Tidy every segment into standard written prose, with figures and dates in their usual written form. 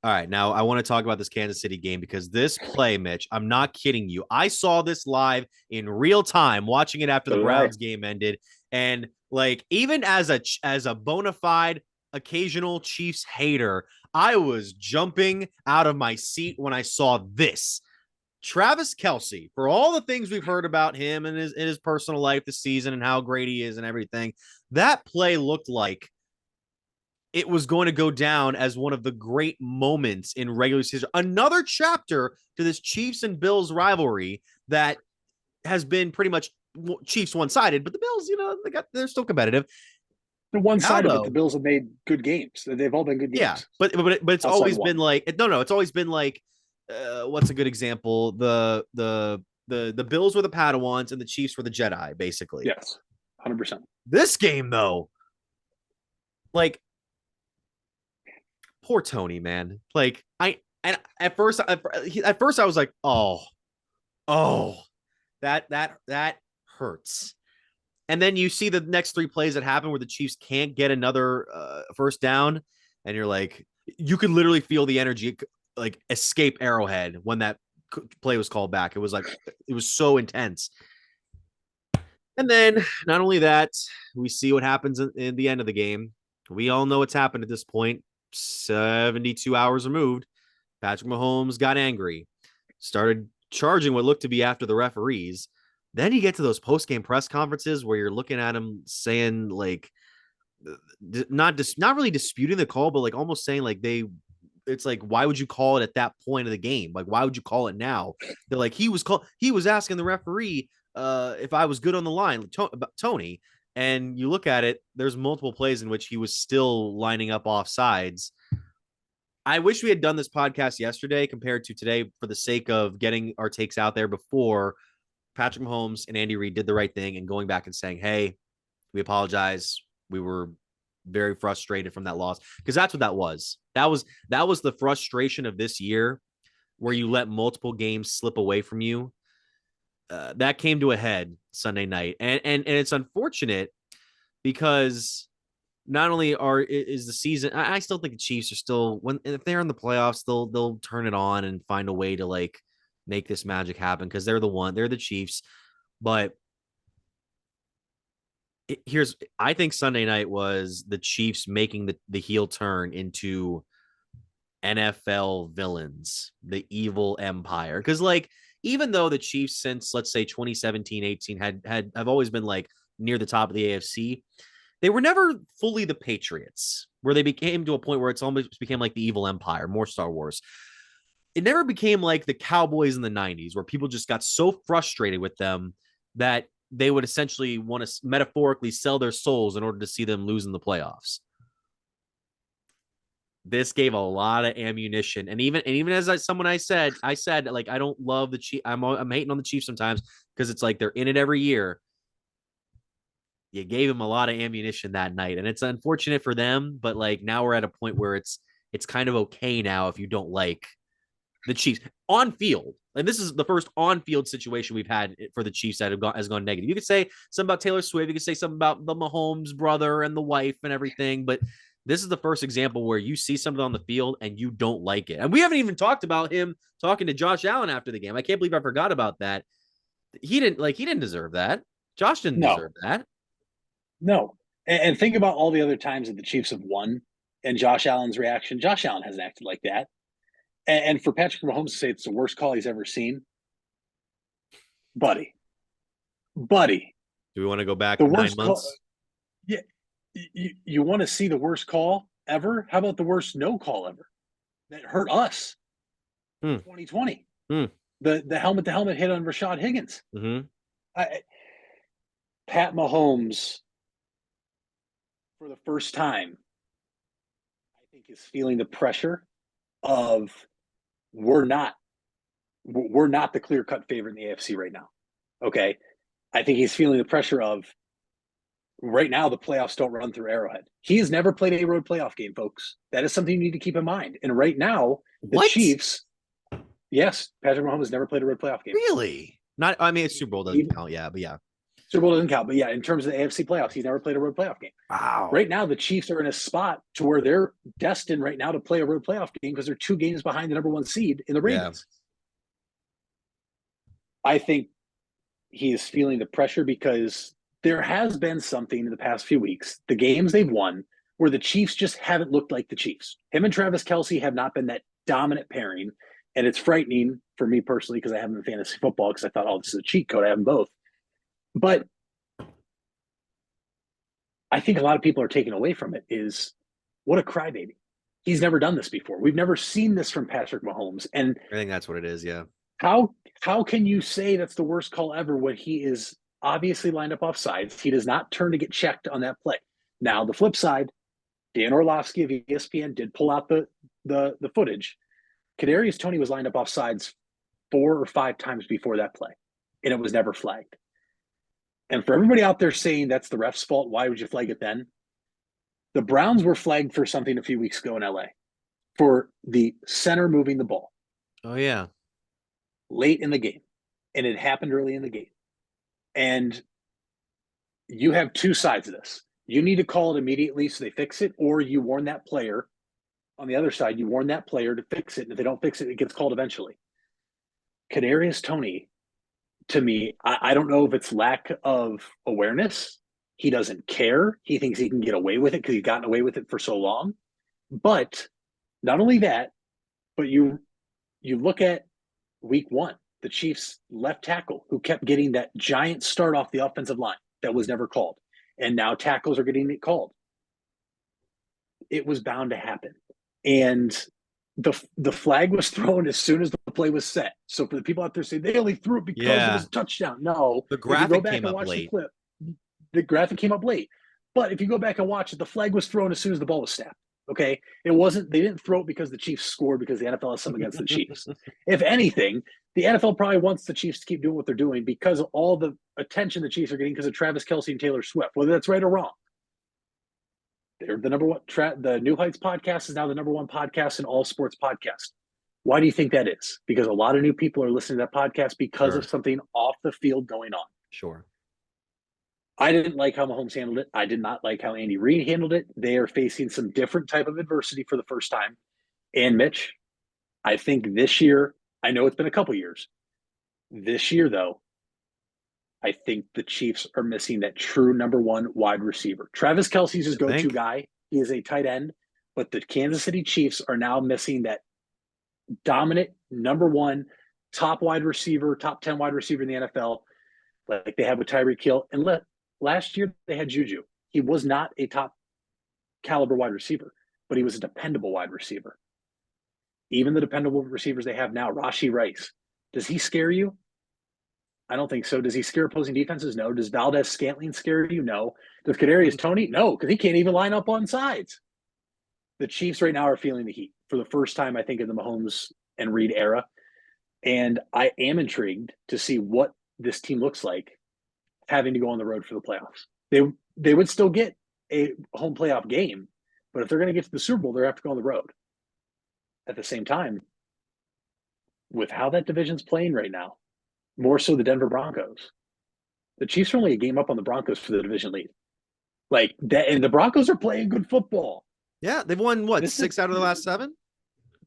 All right, now I want to talk about this Kansas City game because this play, Mitch, I'm not kidding you. I saw this live in real time, watching it after the So did I. Browns game ended, and like even as a bona fide occasional Chiefs hater, I was jumping out of my seat when I saw this. Travis Kelce, for all the things we've heard about him and his personal life this season and how great he is and everything, that play looked like it was going to go down as one of the great moments in regular season. Another chapter to this Chiefs and Bills rivalry that has been pretty much Chiefs one-sided, but the Bills, they're still competitive. The one Now sided, but the though, Bills have made good games. They've all been good yeah, games but it's outside always been one. like no, it's always been like what's a good example? The Bills were the Padawans and the Chiefs were the Jedi, basically. Yes, 100%. This game though, like poor Tony, man. Like and at first I was like, oh, that hurts. And then you see the next three plays that happen where the Chiefs can't get another first down, and you're like, you could literally feel the energy like escape Arrowhead when that play was called back. It was like it was so intense. And then not only that, we see what happens in the end of the game. We all know what's happened at this point. 72 hours removed, Patrick Mahomes got angry, started charging what looked to be after the referees. Then you get to those post-game press conferences where you're looking at him saying like not really disputing the call, but like almost saying like it's like why would you call it at that point of the game? Like why would you call it now? They're like he was asking the referee if I was good on the line, Tony. And you look at it, there's multiple plays in which he was still lining up off sides. I wish we had done this podcast yesterday compared to today for the sake of getting our takes out there before Patrick Mahomes and Andy Reid did the right thing and going back and saying, hey, we apologize. We were very frustrated from that loss because that's what that was. That was the frustration of this year where you let multiple games slip away from you. That came to a head Sunday night, and it's unfortunate because not only is the season, I still think the Chiefs are still when if they're in the playoffs, they'll turn it on and find a way to like make this magic happen because they're the Chiefs. But I think Sunday night was the Chiefs making the heel turn into NFL villains, the evil empire. Because like even though the Chiefs since let's say 2017, 18 have always been like near the top of the AFC, they were never fully the Patriots, where they became to a point where it's almost became like the evil empire, more Star Wars. It never became like the Cowboys in the 90s, where people just got so frustrated with them that they would essentially want to metaphorically sell their souls in order to see them lose in the playoffs. This gave a lot of ammunition, and even as someone I said like I don't love the Chiefs. I'm hating on the Chiefs sometimes because it's like they're in it every year. You gave him a lot of ammunition that night, and it's unfortunate for them. But like now we're at a point where it's kind of okay now if you don't like the Chiefs on field. And this is the first on field situation we've had for the Chiefs that has gone negative. You could say something about Taylor Swift. You could say something about the Mahomes brother and the wife and everything. But this is the first example where you see something on the field and you don't like it. And we haven't even talked about him talking to Josh Allen after the game. I can't believe I forgot about that. He didn't deserve that. Josh didn't No, deserve that. no. And think about all the other times that the Chiefs have won and Josh Allen's reaction. Josh Allen hasn't acted like that. And for Patrick Mahomes to say it's the worst call he's ever seen, buddy, buddy, Do we want to go back the nine worst call. months? Yeah, you want to see the worst call ever? How about the worst no call ever that hurt us? Hmm. 2020, Hmm. the helmet to helmet hit on Rashad Higgins. Mm-hmm. I, Pat Mahomes, for the first time, I think is feeling the pressure of we're not we're not the clear cut favorite in the AFC right now. Okay, I think he's feeling the pressure of right now the playoffs don't run through Arrowhead. He has never played a road playoff game, folks. That is something you need to keep in mind. And right now, the What? Chiefs, yes, Patrick Mahomes has never played a road playoff game. Really? Not. I mean, it's Super Bowl doesn't Even, count. Yeah, but yeah. Super Bowl doesn't count, but yeah, in terms of the AFC playoffs, he's never played a road playoff game. Wow. Right now, the Chiefs are in a spot to where they're destined right now to play a road playoff game because they're 2 games behind the number 1 seed in the Yeah. Ravens. I think he is feeling the pressure because there has been something in the past few weeks, the games they've won, where the Chiefs just haven't looked like the Chiefs. Him and Travis Kelce have not been that dominant pairing. And it's frightening for me personally because I have them in fantasy football because I thought, oh, this is a cheat code. I have them both. But I think a lot of people are taking away from it is what a crybaby. He's never done this before. We've never seen this from Patrick Mahomes. And I think that's what it is. Yeah. how can you say that's the worst call ever when he is obviously lined up off sides? He does not turn to get checked on that play. Now, the flip side, Dan Orlovsky of ESPN did pull out the footage. Kadarius Toney was lined up off sides 4 or 5 times before that play, and it was never flagged. And for everybody out there saying that's the ref's fault, why would you flag it then? The Browns were flagged for something a few weeks ago in LA for the center moving the ball Oh yeah. late in the game. And it happened early in the game. And you have 2 sides of this. You need to call it immediately so they fix it, or you warn that player. On the other side, you warn that player to fix it. And if they don't fix it, it gets called eventually. Kadarius Toney, to me, I don't know if it's lack of awareness. He doesn't care. He thinks he can get away with it because he's gotten away with it for so long. But not only that, but you look at week 1, the Chiefs left tackle who kept getting that giant start off the offensive line that was never called. And now tackles are getting it called. It was bound to happen. And the flag was thrown as soon as the play was set. So for the people out there saying they only threw it because it was a touchdown. No. The If you go graphic back came and up watch late. the clip, the graphic came up late. But if you go back and watch it, the flag was thrown as soon as the ball was snapped. Okay. It wasn't, they didn't throw it because the Chiefs scored because the NFL has something against the Chiefs. If anything, the NFL probably wants the Chiefs to keep doing what they're doing because of all the attention the Chiefs are getting because of Travis Kelce and Taylor Swift, whether that's right or wrong. They're the number one. The New Heights podcast is now the number 1 podcast in all sports podcasts. Why do you think that is? Because a lot of new people are listening to that podcast because Sure. of something off the field going on. Sure. I didn't like how Mahomes handled it. I did not like how Andy Reid handled it. They are facing some different type of adversity for the first time. And Mitch, I think this year, I know it's been a couple years. This year, though, I think the Chiefs are missing that true number 1 wide receiver. Travis Kelce's his go-to guy. He is a tight end, but the Kansas City Chiefs are now missing that dominant number 1 top wide receiver, top 10 wide receiver in the NFL, like they had with Tyreek Hill. And last year they had Juju. He was not a top caliber wide receiver, but he was a dependable wide receiver. Even the dependable receivers they have now, Rashee Rice, does he scare you? I don't think so. Does he scare opposing defenses? No. Does Valdez-Scantling scare you? No. Does Kadarius Toney? No, because he can't even line up on sides. The Chiefs right now are feeling the heat for the first time, I think, in the Mahomes and Reid era. And I am intrigued to see what this team looks like having to go on the road for the playoffs. They would still get a home playoff game, but if they're going to get to the Super Bowl, they have to go on the road. At the same time, with how that division's playing right now, more so the Denver Broncos, the Chiefs are only a game up on the Broncos for the division lead. Like that, and the Broncos are playing good football. Yeah, they've won what, This 6 out of the last 7?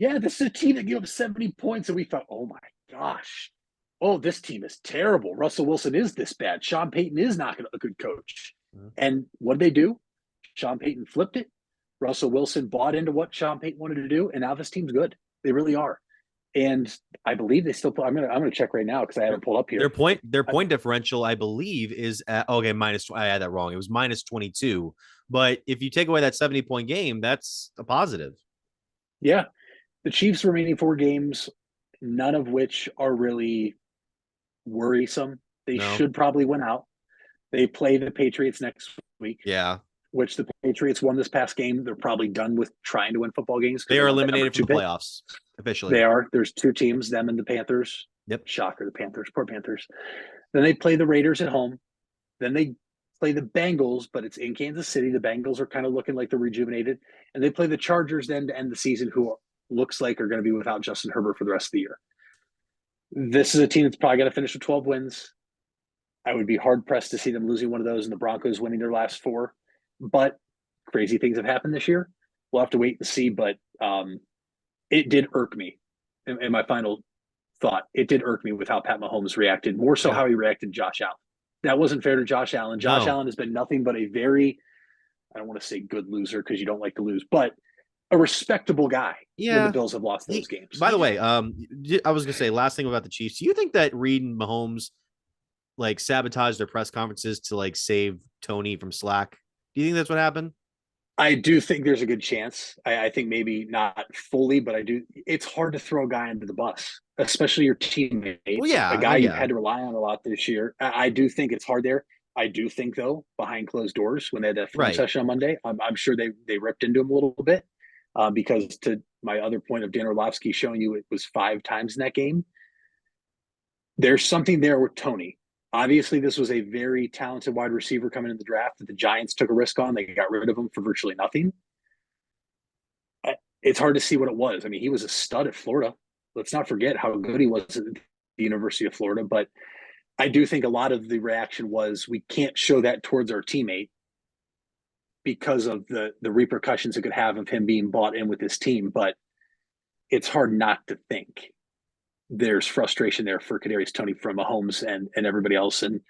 Yeah, this is a team that gave up 70 points, and we thought, oh my gosh, oh, this team is terrible. Russell Wilson is this bad. Sean Payton is not a good coach. And what did they do? Sean Payton flipped it. Russell Wilson bought into what Sean Payton wanted to do, and now this team's good. They really are. And I believe they still. I'm gonna check right now because I haven't pulled up here. Their point differential, I believe, is at, okay, minus. I had that wrong. It was minus 22. But if you take away that 70-point game, that's a positive. Yeah, the Chiefs' remaining 4 games, none of which are really worrisome. They should probably win out. They play the Patriots next week. Yeah. Which the Patriots won this past game. They're probably done with trying to win football games. They are eliminated from the playoffs officially. They are. There's 2 teams, them and the Panthers. Yep. Shocker, the Panthers. Poor Panthers. Then they play the Raiders at home. Then they play the Bengals, but it's in Kansas City. The Bengals are kind of looking like they're rejuvenated. And they play the Chargers then to end the season, who looks like are going to be without Justin Herbert for the rest of the year. This is a team that's probably going to finish with 12 wins. I would be hard pressed to see them losing one of those and the Broncos winning their last four. But crazy things have happened this year. We'll have to wait and see. But it did irk me. In my final thought, it did irk me with how Pat Mahomes reacted, more so Yeah. how he reacted to Josh Allen. That wasn't fair to Josh Allen. Josh No. Allen has been nothing but a very, I don't want to say good loser because you don't like to lose, but a respectable guy when the Yeah. Bills have lost those He, games. by the way, I was gonna say last thing about the Chiefs. Do you think that Reed and Mahomes like sabotage their press conferences to like save Tony from slack? Do you think that's what happened? I do think there's a good chance. I think maybe not fully, but I do. It's hard to throw a guy under the bus, especially your teammate, Well, yeah, a guy you've yeah, had to rely on a lot this year. I do think it's hard there. I do think, though, behind closed doors, when they had that film right. session on Monday, I'm sure they ripped into him a little bit because to my other point of Dan Orlovsky showing you it was 5 times in that game, there's something there with Tony. Obviously, this was a very talented wide receiver coming in the draft that the Giants took a risk on. They got rid of him for virtually nothing. It's hard to see what it was. I mean, he was a stud at Florida. Let's not forget how good he was at the University of Florida. But I do think a lot of the reaction was we can't show that towards our teammate because of the repercussions it could have of him being bought in with his team. But it's hard not to think there's frustration there for Kadarius Toney from Mahomes and everybody else, and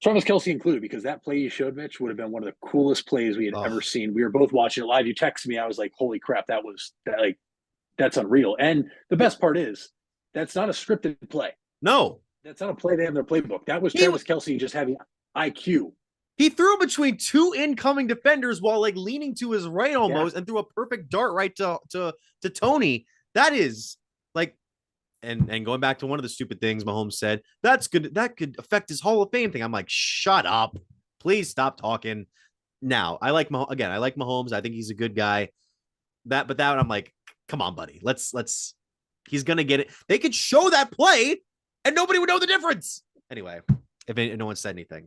Travis Kelce included, because that play you showed, Mitch, would have been one of the coolest plays we had Oh ever seen. We were both watching it live. You texted me, I was like, "Holy crap, that's unreal!" And the best part is, that's not a scripted play. no, That's not a play they have in their playbook. That was he Travis Kelce just having IQ. he threw between two incoming defenders while like leaning to his right Yeah, almost and threw a perfect dart right to Tony. That is like and going back to one of the stupid things Mahomes said, that's good. That could affect his Hall of Fame thing. I'm like, shut up. Please stop talking. Now, I like again, I like Mahomes. I think he's a good guy. But that I'm like, come on, buddy. Let's he's gonna get it. They could show that play and nobody would know the difference. Anyway, if no one said anything.